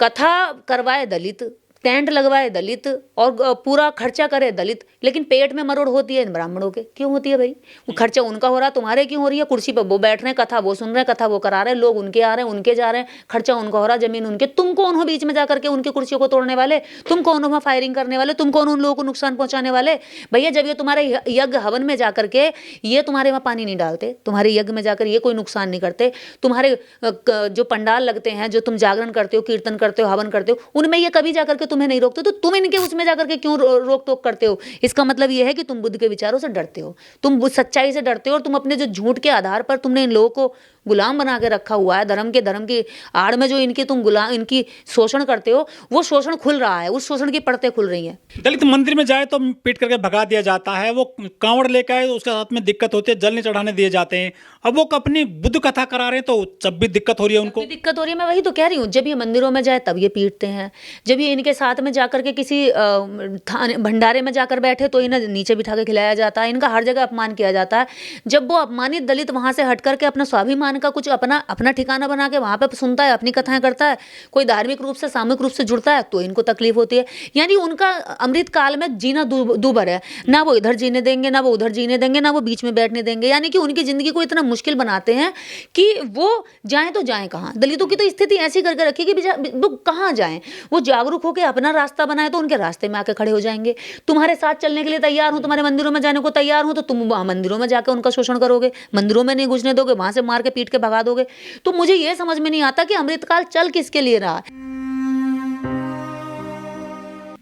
कथा करवाए दलित, टेंट लगवाए दलित और पूरा खर्चा करे दलित, लेकिन पेट में मरोड़ होती है इन ब्राह्मणों के। क्यों होती है भाई? वो खर्चा उनका हो रहा, तुम्हारे क्यों हो रही है? कुर्सी पर वो बैठ रहे हैं, कथा वो सुन रहे हैं, कथा वो करा रहे हैं, लोग उनके आ रहे हैं, उनके जा रहे हैं, खर्चा उनका हो रहा, जमीन उनके। तुम कौन हो बीच में जाकर के उनकी कुर्सियों को तोड़ने वाले? तुम कौन हो वहाँ फायरिंग करने वाले? तुम कौन हो उन लोगों को नुकसान पहुंचाने वाले? भैया जब ये तुम्हारे यज्ञ हवन में जाकर के ये तुम्हारे वहाँ पानी नहीं डालते, तुम्हारे यज्ञ में जाकर ये कोई नुकसान नहीं करते, तुम्हारे जो पंडाल लगते हैं, जो तुम जागरण करते हो, कीर्तन करते हो, हवन करते हो, उनमें ये कभी जाकर के तुम्हें नहीं रोकते, तो तुम इनके उसमें जाकर के क्यों रोक टोक करते हो? इसका मतलब ये है कि तुम बुद्ध के विचारों से डरते हो, तुम सच्चाई से डरते हो, और तुम अपने जो झूठ के आधार पर तुमने इन लोगों को गुलाम बना के रखा हुआ है, धर्म की आड़ में जो इनकी तुम गुलाम इनकी शोषण करते हो, वो शोषण खुल रहा है, उस शोषण की परतें खुल रही हैं। दलित मंदिर में जाए तो पीट करके भगा दिया जाता है, वो कांवड़ लेकर आए तो उसके साथ में दिक्कत होती है, जल नहीं चढ़ाने दिए जाते हैं। अब वो अपनी बुद्ध कथा करा रहे हैं तो जब भी दिक्कत हो रही है उनको, दिक्कत हो रही है। मैं वही तो कह रही हूँ, जब ये मंदिरों में जाए तब ये पीटते हैं, जब ये इनके साथ में जाकर के किसी भंडारे में जाकर बैठे तो इन्हें नीचे बिठा के खिलाया जाता है, इनका हर जगह अपमान किया जाता है। जब वो अपमानित दलित वहां से हट करके अपना स्वाभिमान का कुछ अपना ठिकाना बना के वहां पे सुनता है, अपनी कथाएं करता है, कोई धार्मिक रूप से सामूहिक रूप से जुड़ता है, तो इनको तकलीफ होती है। यानी उनका अमृत काल में जीना दूभर है, ना वो इधर जीने देंगे, ना वो उधर जीने देंगे, ना वो बीच में बैठने देंगे। यानी कि उनकी जिंदगी को इतना मुश्किल बनाते हैं कि वो जाएं तो जाएं कहाँ। दलितों की तो स्थिति ऐसी करके रखी कि वो कहाँ जाएं? वो जागरूक होकर अपना रास्ता बनाए तो उनके रास्ते में आके खड़े हो जाएंगे। तुम्हारे साथ चलने के लिए तैयार हूं, तुम्हारे मंदिरों में जाने को तैयार हूं, तो तुम वहां मंदिरों में जाकर उनका शोषण करोगे, मंदिरों में नहीं घुसने दोगे, वहां से मार के पीट के भगा दोगे। तो मुझे ये समझ में नहीं आता कि अमृतकाल चल किसके लिए रहा है।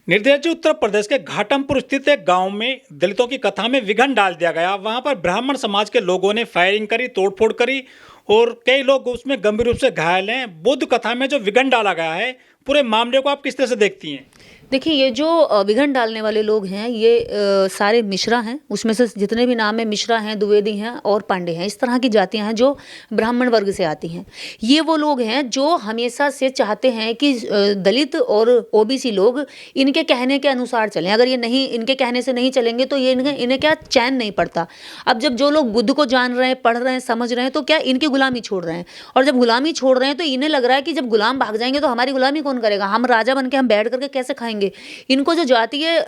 निर्देश जी, उत्तर प्रदेश के घाटमपुर स्थित एक गांव में दलितों की कथा में विघन डाल दिया गया। वहां पर ब्राह्मण समाज के लोगों ने फायरिंग करी, तोड़फोड़ करी और कई लोग उसमें गंभीर रूप से घायल हैं। बुद्ध कथा में जो विघन डाला गया है, पूरे मामले को आप किस तरह से देखती हैं? देखिए, ये जो विघन डालने वाले लोग हैं ये सारे मिश्रा हैं। उसमें से जितने भी नाम है मिश्रा हैं, द्विवेदी हैं और पांडे हैं, इस तरह की जातियां हैं जो ब्राह्मण वर्ग से आती हैं। ये वो लोग हैं जो हमेशा से चाहते हैं कि दलित और ओबीसी लोग इनके कहने के अनुसार चलें। अगर ये नहीं इनके कहने से नहीं चलेंगे तो ये इन्हें क्या चैन नहीं पड़ता। अब जब जो लोग बुद्ध को जान रहे हैं, पढ़ रहे हैं, समझ रहे हैं, तो क्या इनकी गुलामी छोड़ रहे हैं। और जब गुलामी छोड़ रहे हैं तो इन्हें लग रहा है कि जब गुलाम भाग जाएंगे तो हमारी गुलामी कौन करेगा, हम राजा बन के हम बैठ करके कैसे खाएंगे। इनको जो जातीय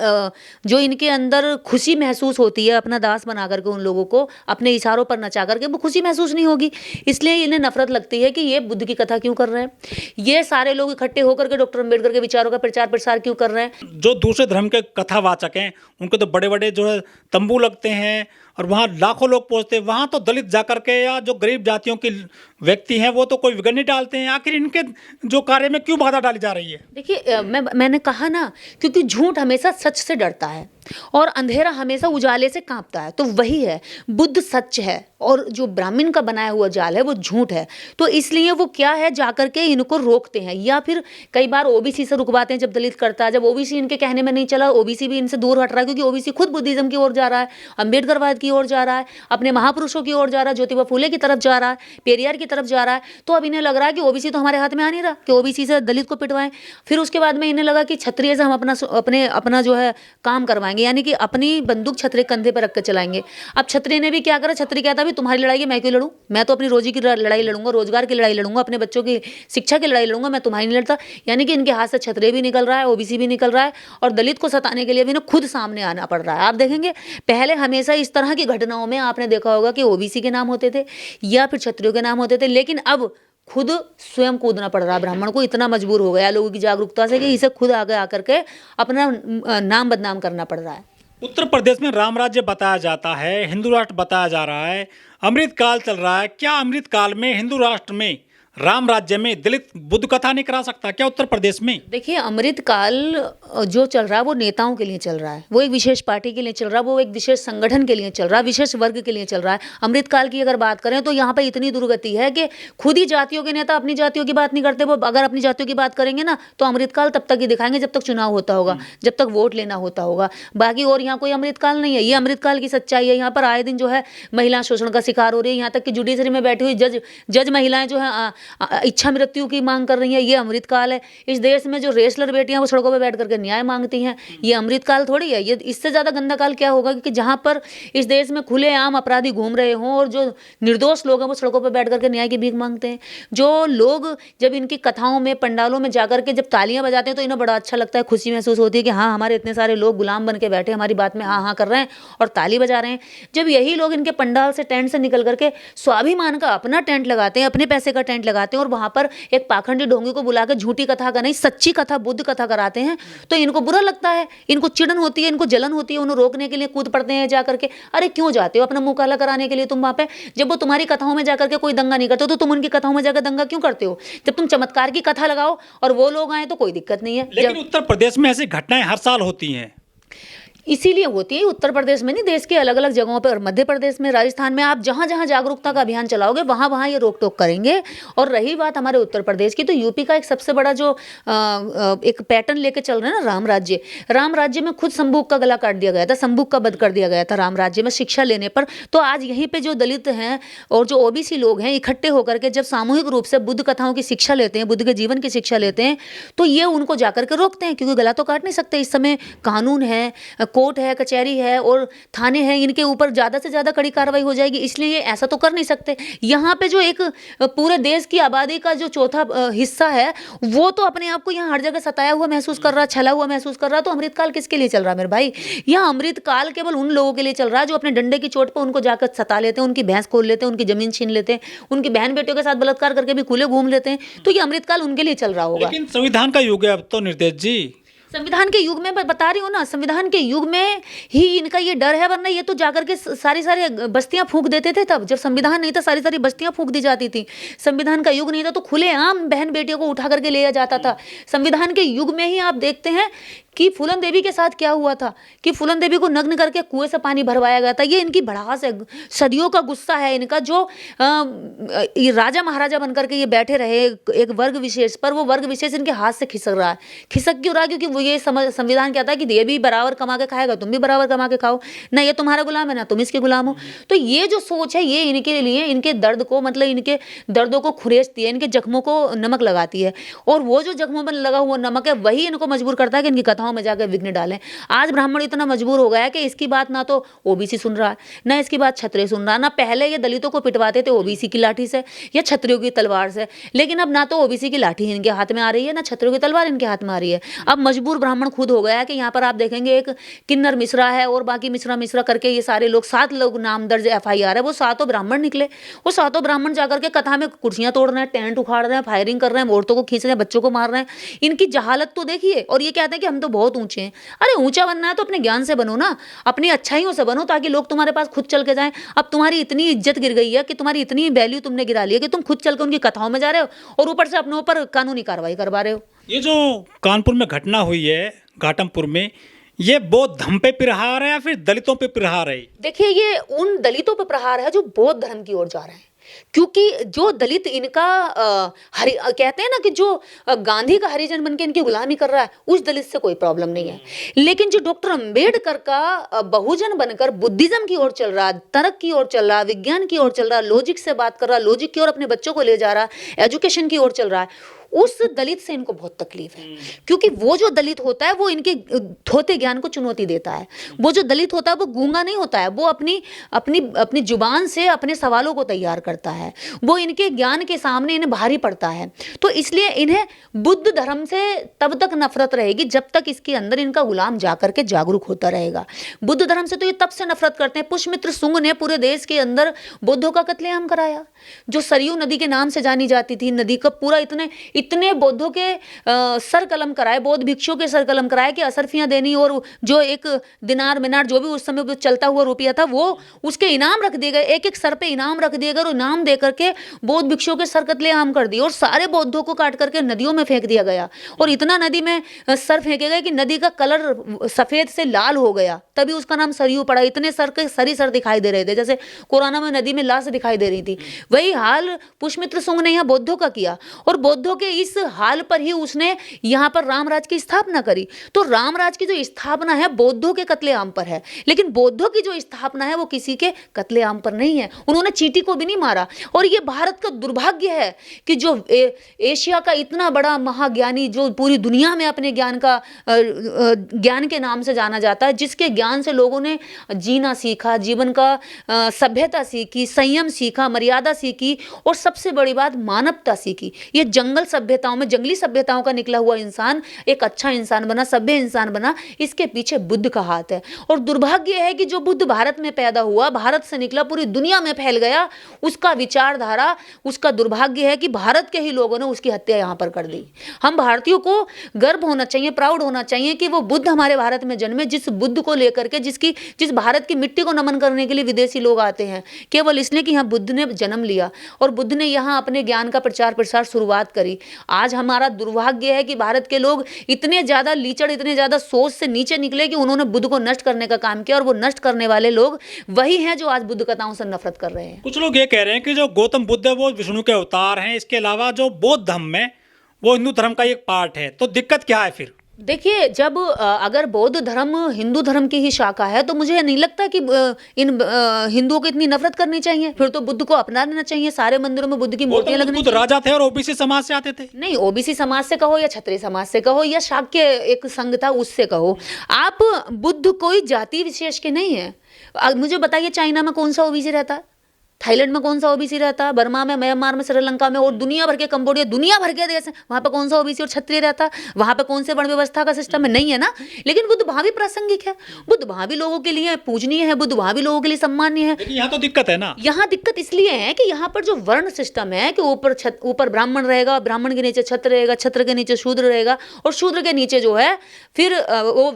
जो इनके अंदर खुशी महसूस होती है अपना दास बना करके उन लोगों को अपने इशारों पर नचा करके, वो खुशी महसूस नहीं होगी। इसलिए इन्हें नफरत लगती है कि ये बुद्ध की कथा क्यों कर रहे हैं, ये सारे लोग इकट्ठे होकर के डॉक्टर अम्बेडकर के विचारों का प्रचार प्रसार क्यों कर रहे हैं। जो दूसरे धर्म के कथावाचक हैं उनको तो बड़े बड़े जो है तंबू लगते हैं और वहाँ लाखों लोग पहुँचते हैं। वहाँ तो दलित जाकर के या जो गरीब जातियों के व्यक्ति हैं वो तो कोई विघन नहीं डालते हैं। आखिर इनके जो कार्य में क्यों बाधा डाली जा रही है? देखिए, मैंने कहा ना, क्योंकि झूठ हमेशा सच से डरता है और अंधेरा हमेशा उजाले से कांपता है। तो वही है, बुद्ध सच है और जो ब्राह्मण का बनाया हुआ जाल है वो झूठ है। तो इसलिए वो क्या है, जाकर के इनको रोकते हैं या फिर कई बार ओबीसी से रुकवाते हैं जब दलित करता है। जब ओबीसी इनके कहने में नहीं चला, ओबीसी भी इनसे दूर हट रहा है, क्योंकि ओबीसी खुद बुद्धिज्म की ओर जा रहा है, अम्बेडकरवाद की ओर जा रहा है, अपने महापुरुषों की ओर जा रहा है, ज्योतिबा फूले की तरफ जा रहा है, पेरियार की तरफ जा रहा है। तो अब इन्हें लग रहा है कि ओबीसी तो हमारे हाथ में आ नहीं रहा कि ओबीसी से दलित को पिटवाएं। फिर उसके बाद में इन्हें लगा कि क्षत्रिय से हम अपना जो है काम करवाएंगे, यानी कि अपनी बंदूक क्षत्रिय कंधे पर रख कर चलाएंगे। अब क्षत्रिय ने भी क्या करा, क्षत्रिय कहता भी तुम्हारी लड़ाई मैं क्यों लड़ूं, मैं तो अपनी रोजी की लड़ाई लड़ूंगा, रोजगार की लड़ाई लड़ूंगा, अपने बच्चों की शिक्षा की लड़ाई लड़ूंगा, मैं तुम्हारी नहीं लड़ता। यानी कि इनके हाथ से क्षत्रिय भी निकल रहा है, ओबीसी भी निकल रहा है और दलित को सताने के लिए भी इन्हें खुद सामने आना पड़ रहा है। आप देखेंगे पहले हमेशा इस तरह की घटनाओं में आपने देखा होगा कि ओबीसी के नाम होते थे या फिर क्षत्रियों के नाम होते थे, लेकिन अब खुद स्वयं कूदना पड़ रहा है ब्राह्मण को। इतना मजबूर हो गया लोगों की जागरूकता से कि इसे खुद आगे आकर के अपना नाम बदनाम करना पड़ रहा है। उत्तर प्रदेश में राम राज्य बताया जाता है, हिंदू राष्ट्र बताया जा रहा है, अमृत काल चल रहा है। क्या अमृत काल में हिंदू राष्ट्र में, राम राज्य में दलित बुद्ध कथा नहीं करा सकता क्या उत्तर प्रदेश में? देखिए, अमृत काल जो चल रहा है वो नेताओं के लिए चल रहा है, वो एक विशेष पार्टी के लिए चल रहा है, वो एक विशेष संगठन के लिए चल रहा है, विशेष वर्ग के लिए चल रहा है। अमृत काल की अगर बात करें तो यहाँ पर इतनी दुर्गति है कि खुद ही जातियों के नेता अपनी जातियों की बात नहीं करते। वो अगर अपनी जातियों की बात करेंगे ना तो अमृत काल तब तक ही दिखाएंगे जब तक चुनाव होता होगा, जब तक वोट लेना होता होगा। बाकी और यहाँ कोई अमृत काल नहीं है। ये अमृत काल की सच्चाई है। यहाँ पर आए दिन जो है महिला शोषण का शिकार हो रही है। यहाँ तक कि जुडिशरी में बैठी हुई जज महिलाएं जो है इच्छा मृत्यु की मांग कर रही हैं, ये अमृतकाल है। इस देश में जो रेसलर बेटियां वो सड़कों पर बैठ करके न्याय मांगती हैं, ये अमृतकाल थोड़ी है। ये इससे ज़्यादा गंदा काल क्या होगा कि जहाँ पर इस देश में खुलेआम अपराधी घूम रहे हों और जो निर्दोष लोग हैं वो सड़कों पर बैठ करके न्याय की भीख मांगते हैं। जो लोग जब इनकी कथाओं में, पंडालों में जाकर के जब तालियां बजाते हैं तो इन्हें बड़ा अच्छा लगता है, खुशी महसूस होती है कि हाँ, हमारे इतने सारे लोग गुलाम बन के बैठे हमारी बात में हाँ हाँ कर रहे हैं और ताली बजा रहे हैं। जब यही लोग इनके पंडाल से, टेंट से निकल करके स्वाभिमान का अपना टेंट लगाते हैं, अपने पैसे का टेंट लगाते हैं और वहां पर एक पाखंडी ढोंगी को बुला के झूठी कथा का नहीं, सच्ची कथा, बुद्ध कथा कराते हैं, तो इनको बुरा लगता है, इनको चिड़न होती है, इनको जलन होती है, उन्हें रोकने के लिए कूद पड़ते हैं जाकर के। अरे क्यों जाते हो अपना मुंह काला कराने के लिए तुम वहां पे? जब वो तुम्हारी कथाओं में जाकर के कोई दंगा नहीं करते तो तुम उनकी कथाओं में जाकर दंगा क्यों करते हो? जब तुम चमत्कार की कथा लगाओ और वो लोग आए तो कोई दिक्कत नहीं है। लेकिन उत्तर प्रदेश में ऐसी घटनाएं हर साल होती हैं। इसीलिए होती है, उत्तर प्रदेश में नहीं, देश के अलग अलग जगहों पर, और मध्य प्रदेश में, राजस्थान में, आप जहाँ जहाँ जागरूकता का अभियान चलाओगे वहाँ वहाँ ये रोक टोक करेंगे। और रही बात हमारे उत्तर प्रदेश की, तो यूपी का एक सबसे बड़ा जो एक पैटर्न लेके चल रहे हैं ना, राम राज्य में खुद शंभूक का गला काट दिया गया था, शंभूक का वध कर दिया गया था राम राज्य में शिक्षा लेने पर। तो आज यहीं पर जो दलित हैं और जो ओबीसी लोग हैं इकट्ठे होकर के जब सामूहिक रूप से बुद्ध कथाओं की शिक्षा लेते हैं, बुद्ध के जीवन की शिक्षा लेते हैं, तो ये उनको जाकर के रोकते हैं, क्योंकि गला तो काट नहीं सकते। इस समय कानून है, कोर्ट है, कचहरी है और थाने हैं, इनके ऊपर ज़्यादा से ज़्यादा कड़ी कार्रवाई हो जाएगी, इसलिए ये ऐसा तो कर नहीं सकते। यहाँ पे जो एक पूरे देश की आबादी का जो चौथा हिस्सा है वो तो अपने आप को यहाँ हर जगह सताया हुआ महसूस कर रहा, छला हुआ महसूस कर रहा। तो अमृतकाल किसके लिए चल रहा है मेरे भाई? यहाँ अमृतकाल केवल उन लोगों के लिए चल रहा है जो अपने डंडे की चोट पर उनको जाकर सता लेते हैं, उनकी भैंस खोल लेते हैं, उनकी जमीन छीन लेते हैं, उनकी बहन बेटियों के साथ बलात्कार करके भी खुले घूम लेते हैं। तो ये अमृतकाल उनके लिए चल रहा होगा। लेकिन संविधान का युग है अब तो निर्देश जी। संविधान के युग में बता रही हूँ ना, संविधान के युग में ही इनका ये डर है, वरना ये तो जाकर के सारी बस्तियां फूंक देते थे। तब जब संविधान नहीं था सारी बस्तियां फूंक दी जाती थी। संविधान का युग नहीं था तो खुलेआम बहन बेटियों को उठा करके ले जाता था। संविधान के युग में ही आप देखते हैं कि फूलन देवी के साथ क्या हुआ था, कि फूलन देवी को नग्न करके कुएं से पानी भरवाया गया था। ये इनकी भड़ास है, सदियों का गुस्सा है इनका, जो ये राजा महाराजा बनकर के ये बैठे रहे एक वर्ग विशेष पर, वो वर्ग विशेष इनके हाथ से खिसक रहा है। खिसक क्यों रहा है? क्योंकि वो ये संविधान कहता है कि ये भी बराबर कमा के खाएगा, तुम भी बराबर कमा के खाओ, ना ये तुम्हारा गुलाम है ना तुम इसके गुलाम हो। तो ये जो सोच है ये इनके लिए, इनके दर्द को, मतलब इनके दर्दों को खुरेचती है, इनके जख्मों को नमक लगाती है। और वो जो जख्मों में लगा हुआ नमक है वही इनको मजबूर करता है कि इनकी कथाओं में जाकर विघ्न डालें। आज ब्राह्मण इतना मजबूर हो गया है कि इसकी बात ना तो ओबीसी सुन रहा है, ना इसकी बात क्षत्रिय सुन रहा है। ना पहले ये दलितों को पिटवाते थे ओबीसी की लाठी से या क्षत्रियों की तलवार से, लेकिन अब ना तो ओबीसी की लाठी इनके हाथ में आ रही है, ना क्षत्रियों की तलवार इनके हाथ में आ रही है। अब मजबूर ब्राह्मण खुद हो गया है कि यहाँ पर आप देखेंगे एक किन्नर मिश्रा है और बाकी मिश्रा करके ये सारे लोग, 7 लोग नाम दर्ज FIR है, वो 7 ब्राह्मण निकले। वो 7 ब्राह्मण जाकर के कथा में कुर्सियां तोड़ रहे हैं, टेंट उखाड़ रहे हैं, फायरिंग कर रहे हैं, औरतों को खींच रहे हैं, बच्चों को मार रहे हैं। इनकी जहालत तो देखिए। और ये कहते हैं कि हम तो बहुत ऊंचे हैं। अरे ऊंचा बनना है तो अपने ज्ञान से बनो ना, अपनी अच्छाइयों से बनो, ताकि लोग तुम्हारे पास खुद चल के जाएं। अब तुम्हारी इतनी इज्जत गिर गई है कि तुम्हारी इतनी वैल्यू तुमने गिरा ली है कि तुम खुद चल के उनकी कथाओं में जा रहे हो और ऊपर से अपने ऊपर कानूनी कार्रवाई करवा रहे हो। ये जो कानपुर में घटना हुई है, घाटमपुर में, ये बौद्ध धर्म पे प्रहार है या फिर दलितों पे प्रहार है? देखिए, ये उन दलितों पे प्रहार है जो बौद्ध धर्म की ओर जा रहे हैं। क्योंकि जो दलित इनका कहते हैं ना कि जो गांधी का हरिजन बनके इनकी गुलामी कर रहा है, उस दलित से कोई प्रॉब्लम नहीं है। लेकिन जो डॉक्टर अंबेडकर का बहुजन बनकर बुद्धिज्म की ओर चल रहा है, तर्क की ओर चल रहा है, विज्ञान की ओर चल रहा है, लॉजिक से बात कर रहा है, लॉजिक की ओर अपने बच्चों को ले जा रहा है, एजुकेशन की ओर चल रहा है, उस दलित से इनको बहुत तकलीफ है। क्योंकि वो जो दलित होता है वो इनके थोते ज्ञान को चुनौती देता है। वो जो दलित होता है वो गूंगा नहीं होता है, वो अपनी जुबान से अपने सवालों को तैयार करता है, वो इनके ज्ञान के सामने इन्हें भारी पड़ता है। तो इसलिए इन्हें बुद्ध धर्म से तब तक नफरत रहेगी जब तक इसके अंदर इनका गुलाम जाकर के जागरूक होता रहेगा। बुद्ध धर्म से तो ये तब से नफरत करते हैं। पुष्यमित्र शुंग ने पूरे देश के अंदर बौद्धों का कत्लेआम कराया। जो सरयू नदी के नाम से जानी जाती थी नदी का, पूरा इतने बौद्धों के सर कलम कराए, बौद्ध भिक्षुओं के सर कलम कराए कि असरफियां देनी, और जो एक दिनार मिनार जो भी उस समय चलता हुआ रुपया था वो उसके इनाम रख दिए गए, एक सर पे इनाम रख दिए गए और इनाम दे करके बौद्ध भिक्षुओं के सर कत्लेआम कर दिए और सारे बौद्धों को काट करके नदियों में फेंक दिया गया। और इतना नदी में सर फेंके गए कि नदी का कलर सफेद से लाल हो गया, तभी उसका नाम सरयू पड़ा। इतने सर के सर दिखाई दे रहे थे, जैसे कोरोना में नदी में लाश दिखाई दे रही थी। वही हाल पुष्यमित्र शुंग ने यहाँ बौद्धों का किया और बौद्धों के इस हाल पर ही उसने यहाँ पर रामराज की स्थापना करी। तो रामराज की जो स्थापना है बौद्धों के कत्लेआम पर है, लेकिन बौद्धों की जो स्थापना है वो किसी के कत्लेआम पर नहीं है। उन्होंने चींटी को भी नहीं मारा। और ये भारत का दुर्भाग्य है कि जो एशिया का इतना बड़ा महाज्ञानी, जो पूरी दुनिया में अपने ज्ञान के नाम से जाना जाता है, जिसके ज्ञान से लोगों ने जीना सीखा, जीवन का सभ्यता सीखी, संयम सीखा, मर्यादा सीखी, और सबसे बड़ी बात मानवता सीखी। ये जंगली सभ्यताओं का निकला हुआ इंसान एक अच्छा इंसान बना, सभ्य इंसान बना। इसके पीछे बुद्ध का हाथ है। और दुर्भाग्य है कि जो बुद्ध भारत में पैदा हुआ, भारत से निकला, पूरी दुनिया में फैल गया, उसका विचारधारा, उसका दुर्भाग्य है कि भारत के ही लोगों ने उसकी हत्या यहाँ पर कर दी। हम भारतीयों को गर्व होना चाहिए, प्राउड होना चाहिए कि वो बुद्ध हमारे भारत में जन्मे, जिस बुद्ध को लेकर के, जिस भारत की मिट्टी को नमन करने के लिए विदेशी लोग आते हैं, केवल इसलिए कि यहाँ बुद्ध ने जन्म लिया और बुद्ध ने यहाँ अपने ज्ञान का प्रचार प्रसार शुरुआत करी। आज हमारा दुर्भाग्य है कि भारत के लोग इतने ज्यादा लीचड़, इतने ज्यादा सोच से नीचे निकले कि उन्होंने बुद्ध को नष्ट करने का काम किया, और वो नष्ट करने वाले लोग वही हैं जो आज बुद्ध कथाओं से नफरत कर रहे हैं। कुछ लोग ये कह रहे हैं कि जो गौतम बुद्ध है वो विष्णु के अवतार हैं, इसके अलावा जो बौद्ध धर्म है वो हिंदू धर्म का एक पार्ट है, तो दिक्कत क्या है फिर? देखिए, जब अगर बौद्ध धर्म हिंदू धर्म की ही शाखा है तो मुझे नहीं लगता कि इन हिंदुओं को इतनी नफरत करनी चाहिए। फिर तो बुद्ध को अपना लेना चाहिए, सारे मंदिरों में बुद्ध की मूर्तियां लगनी चाहिए। राजा थे और ओबीसी समाज से आते थे। नहीं, ओबीसी समाज से कहो या क्षत्रिय समाज से कहो या शाक्य एक संघ था उससे कहो, आप बुद्ध कोई जाति विशेष के नहीं है। मुझे बताइए, चाइना में कौन सा ओबीसी रहता है? थाईलैंड में कौन सा ओबीसी रहता है? बर्मा में, म्यांमार में, श्रीलंका में, और दुनिया भर के कंबोडिया, दुनिया भर के देश है, वहाँ पे कौन सा ओबीसी और क्षत्रिय रहता है? वहाँ पे कौन से वर्ण व्यवस्था का सिस्टम है? नहीं है ना। लेकिन बुद्ध वहाँ भी प्रासंगिक है, बुद्ध वहाँ भी लोगों के लिए पूजनीय है, बुद्ध वहाँ भी लोगों के लिए सम्मानीय है। यहाँ तो दिक्कत है ना। यहाँ दिक्कत इसलिए है कि यहाँ पर जो वर्ण सिस्टम है कि ऊपर ब्राह्मण रहेगा, ब्राह्मण के नीचे क्षत्र रहेगा, क्षत्र के नीचे शूद्र रहेगा, और शूद्र के नीचे जो है फिर वो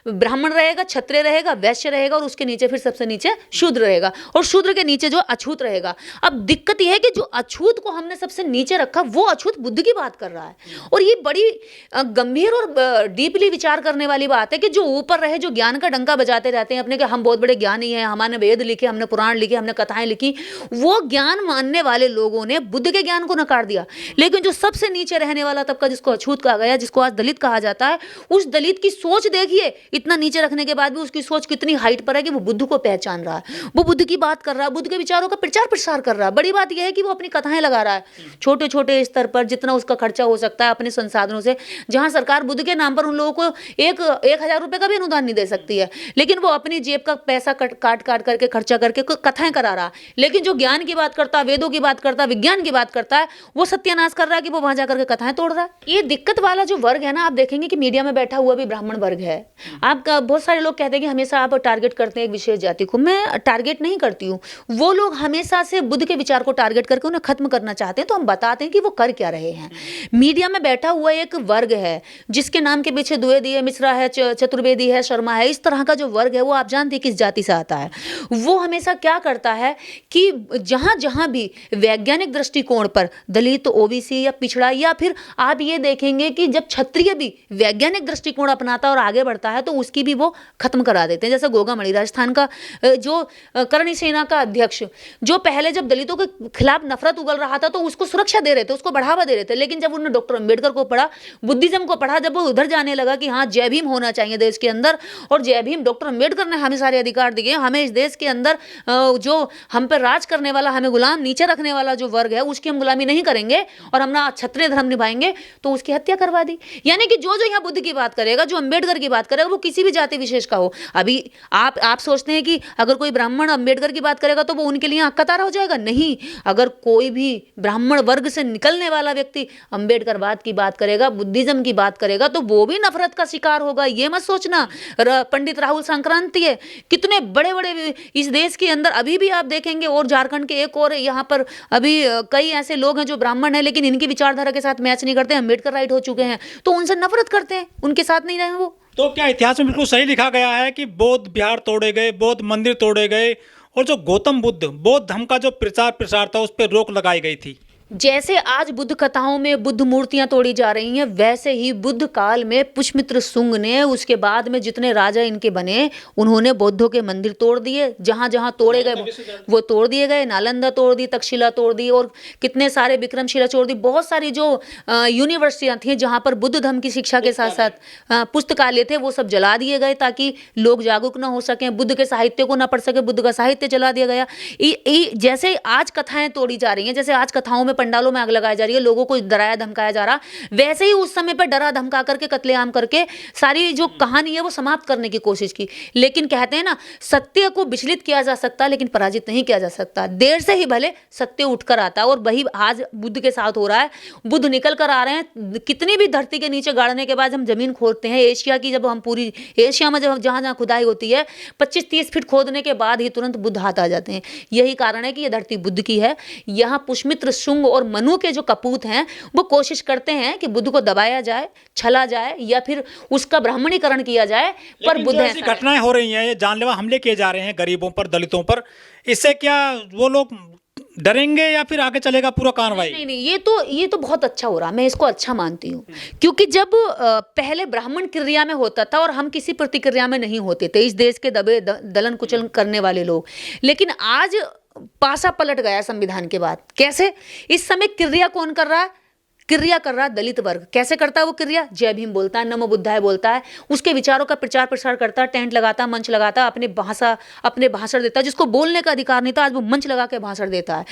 ब्राह्मण रहेगा, क्षत्रिय रहेगा, वैश्य रहेगा, और उसके नीचे फिर सबसे नीचे शूद्र रहेगा, और शूद्र के नीचे जो अछूत रहेगा। अब दिक्कत यह है कि जो अछूत को हमने सबसे नीचे रखा, वो अछूत बुद्ध की बात कर रहा है। और ये बड़ी गंभीर और डीपली विचार करने वाली बात है कि जो ऊपर रहे, जो ज्ञान का डंका बजाते रहते हैं अपने कि हम बहुत बड़े ज्ञानी हैं, हमारे वेद लिखे, हमने पुराण लिखे, हमने कथाएं लिखी, वो ज्ञान मानने वाले लोगों ने बुद्ध के ज्ञान को नकार दिया। लेकिन जो सबसे नीचे रहने वाला तबका, जिसको अछूत कहा गया, जिसको आज दलित कहा जाता है, उस दलित की सोच देखिए, इतना नीचे रखने के बाद भी उसकी सोच कितनी हाइट पर है कि वो बुद्ध को पहचान रहा है, वो बुद्ध की बात कर रहा है, बुद्ध के विचारों का प्रचार प्रसार कर रहा है। बड़ी बात यह है कि वो अपनी कथाएं लगा रहा है छोटे छोटे स्तर पर, जितना उसका खर्चा हो सकता है अपने संसाधनों से। जहां सरकार बुद्ध के नाम पर उन लोगों को 1,000 रुपए का भी अनुदान नहीं दे सकती है, लेकिन वो अपनी जेब का पैसा काट करके खर्चा करके कथाएं करा रहा है। लेकिन जो ज्ञान की बात करता, वेदों की बात करता, विज्ञान की बात करता है, वो सत्यानाश कर रहा है कि वो वहां जाकर के कथाएं तोड़ रहा है। ये दिक्कत वाला जो वर्ग है ना, आप देखेंगे कि मीडिया में बैठा हुआ भी ब्राह्मण वर्ग है। आप बहुत सारे लोग कहते हैं कि हमेशा आप टारगेट करते हैं एक विशेष जाति को। मैं टारगेट नहीं करती हूँ। वो लोग हमेशा से बुद्ध के विचार को टारगेट करके उन्हें खत्म करना चाहते हैं, तो हम बताते हैं कि वो कर क्या रहे हैं। मीडिया में बैठा हुआ एक वर्ग है जिसके नाम के पीछे द्विवेदी है, मिश्रा है, चतुर्वेदी है, शर्मा है, इस तरह का जो वर्ग है वो आप जानते हैं किस जाति से आता है। वो हमेशा क्या करता है कि जहां जहां भी वैज्ञानिक दृष्टिकोण पर दलित, ओबीसी या पिछड़ा, या फिर आप ये देखेंगे कि जब क्षत्रिय भी वैज्ञानिक दृष्टिकोण अपनाता और आगे बढ़ता है तो उसकी भी वो खत्म करा देते हैं। जैसे गोगामणि, राजस्थान का जो करणी सेना का अध्यक्ष, जो पहले जब दलितों के खिलाफ नफरत उगल रहा था तो उसको सुरक्षा दे रहे थे, उसको बढ़ावा दे रहे थे। लेकिन जब उन्होंने डॉक्टर अंबेडकर को पढ़ा, बुद्धिज्म को पढ़ा, जब वो उधर जाने लगा कि हाँ जय भीम होना चाहिए देश के अंदर, और जय भीम, डॉक्टर अंबेडकर ने हमें सारे अधिकार दिए, हमें इस देश के अंदर जो हम पर राज करने वाला, हमें गुलाम नीचे रखने वाला जो वर्ग है उसकी हम गुलामी नहीं करेंगे और हम ना क्षत्रिय धर्म निभाएंगे, तो उसकी हत्या करवा दी। यानी कि जो यहाँ बुद्ध की बात करेगा, जो अंबेडकर की बात करेगा, वो किसी भी जाति विशेष का हो। अभी आप सोचते हैं कि अगर कोई ब्राह्मण अंबेडकर की बात करेगा तो वो उनके लिए कतारा हो जाएगा? नहीं, अगर कोई भी ब्राह्मण वर्ग से निकलने वाला व्यक्ति अंबेडकरवाद की बात करेगा, बुद्धिज्म की बात करेगा, तो वो भी नफरत का शिकार होगा। ये मत सोचना। पंडित राहुल संक्रांति है, कितने बड़े बड़े इस देश के अंदर अभी भी आप देखेंगे, और झारखंड के एक और यहाँ पर अभी कई ऐसे लोग हैं जो ब्राह्मण हैं लेकिन इनकी विचारधारा के साथ मैच नहीं करते, अम्बेडकर राइट हो चुके हैं, तो उनसे नफरत करते हैं, उनके साथ नहीं रहे वो। तो क्या इतिहास में बिल्कुल सही लिखा गया है कि बौद्ध विहार तोड़े गए, बौद्ध मंदिर तोड़े गए, और जो गौतम बुद्ध बौद्ध धर्म का जो प्रचार प्रसार था उस पर रोक लगाई गई थी? जैसे आज बुद्ध कथाओं में बुद्ध मूर्तियां तोड़ी जा रही हैं, वैसे ही बुद्ध काल में पुष्यमित्र शुंग ने, उसके बाद में जितने राजा इनके बने, उन्होंने बौद्धों के मंदिर तोड़ दिए। जहां जहां तोड़े गए वो तोड़ दिए गए। नालंदा तोड़ दी, तक्षशिला तोड़ दी, और कितने सारे विक्रमशिला तोड़ दी। बहुत सारी जो यूनिवर्सिटियां थी जहां पर बुद्ध धर्म की शिक्षा के साथ साथ पुस्तकालय थे, वो सब जला दिए गए ताकि लोग जागरूक ना हो सकें, बुद्ध के साहित्य को ना पढ़ सके। बुद्ध का साहित्य जला दिया गया। जैसे आज कथाएं तोड़ी जा रही हैं, जैसे आज कथाओं में, पंडालों में आग लगाई जा रही है, लोगों को डराया धमकाया जा रहा, वैसे ही उस समय पर डरा धमका करके, कत्लेआम करके सारी जो कहानी है वो समाप्त करने की कोशिश की। लेकिन कहते हैं ना, सत्य को विचलित किया जा सकता लेकिन पराजित नहीं किया जा सकता। देर से ही भले सत्य उठकर आता है, और वही आज बुद्ध के साथ हो रहा है। बुद्ध निकल कर आ रहे हैं। कितनी भी धरती के नीचे गाड़ने के बाद हम जमीन खोदते हैं, एशिया की जब हम पूरी एशिया में जब जहां जहां खुदाई होती है, 25-30 फीट खोदने के बाद ही तुरंत बुद्ध हाथ आ जाते हैं। यही कारण है कि यह धरती बुद्ध की है। यहाँ पुष्यमित्र शुंग और मनु के जो कपूत हैं, वो कोशिश करते हैं कि बुद्ध को दबाया जाए, छला जाए, या फिर उसका ब्राह्मणीकरण किया जाए, पर बुद्ध ऐसी घटनाएं हो रही हैं, ये जानलेवा हमले किए जा रहे हैं गरीबों पर, दलितों पर, इससे क्या वो लोग डरेंगे या फिर आगे चलेगा पूरा कार्रवाई? नहीं नहीं, ये तो बहुत अच्छा हो रहा, मैं इसको अच्छा मानती हूँ। क्योंकि जब पहले ब्राह्मण क्रिया में होता था और हम किसी प्रतिक्रिया में नहीं होते थे, इस देश के दबे दलन कुचलन करने वाले लोग। लेकिन आज पासा पलट गया संविधान के बाद। कैसे? इस समय क्रिया कौन कर रहा है? क्रिया कर रहा दलित वर्ग। कैसे करता है वो क्रिया? जय भीम बोलता है, नमो बुद्धाय बोलता है, उसके विचारों का प्रचार प्रसार करता है, टेंट लगाता है, मंच लगाता है, अपने भाषण देता है। जिसको बोलने का अधिकार नहीं था, आज वो मंच लगा के भाषण देता है।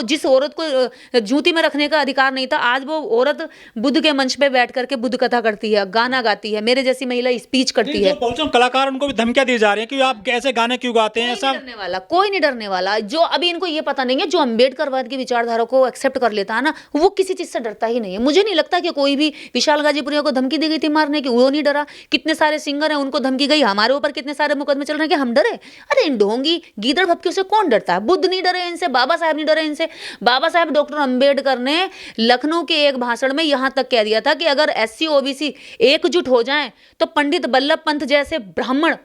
जिस औरत को जूती में रखने का अधिकार नहीं था, आज वो औरत बुद्ध के मंच पे बैठ करके बुद्ध कथा करती है, गाना गाती है। मेरे जैसी महिला स्पीच करती है। कलाकार, उनको भी धमकियां दी जा रही है कि आप ऐसे गाने क्यों गाते हैं? ऐसा कोई नहीं डरने वाला। जो अभी इनको ये पता नहीं है, जो अम्बेडकरवाद की विचारधारा को एक्सेप्ट कर लेता है ना, वो किसी चीज से डरता ही नहीं है। मुझे नहीं लगता कि कोई भी विशाल गाजीपुरिया को धमकी दी गई थी मारने की, वो नहीं डरा। कितने सारे सिंगर हैं, उनको धमकी गई। हमारे ऊपर कितने सारे मुकदमे चल रहे हैं कि हम डरे? अरे इन ढोंगी गीदड़ भपकियों से कौन डरता है? बुद्ध नहीं डरे इनसे, बाबा साहब नहीं डरे इनसे। बाबा साहब डॉक्टर अंबेडकर ने लखनऊ के एक भाषण में यहां तक कह दिया था कि अगर SC OBC एकजुट हो जाएं तो पंडित बल्लभ पंत जैसे ब्राह्मण,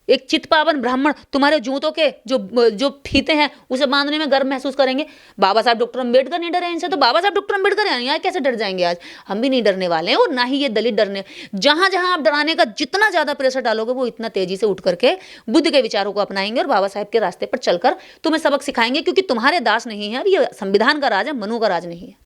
एक चितपावन ब्राह्मण, तुम्हारे जूतों के जो फीते हैं उसे बांधने में गर्व महसूस करेंगे। बाबा साहब डॉक्टर अंबेडकर नहीं डरे इनसे, तो बाबा साहब डॉक्टर अंबेडकर यहाँ कैसे डर जाएंगे? आज हम भी नहीं डरने वाले हैं, और ना ही ये दलित डरने। जहां जहां आप डराने का जितना ज्यादा प्रेशर डालोगे, वो इतना तेजी से उठ करके बुद्ध के विचारों को अपनाएंगे और बाबा साहब के रास्ते पर चलकर तुम्हें सबक सिखाएंगे। क्योंकि तुम्हारे दास नहीं है, और ये संविधान का राज है, मनु का राज नहीं है।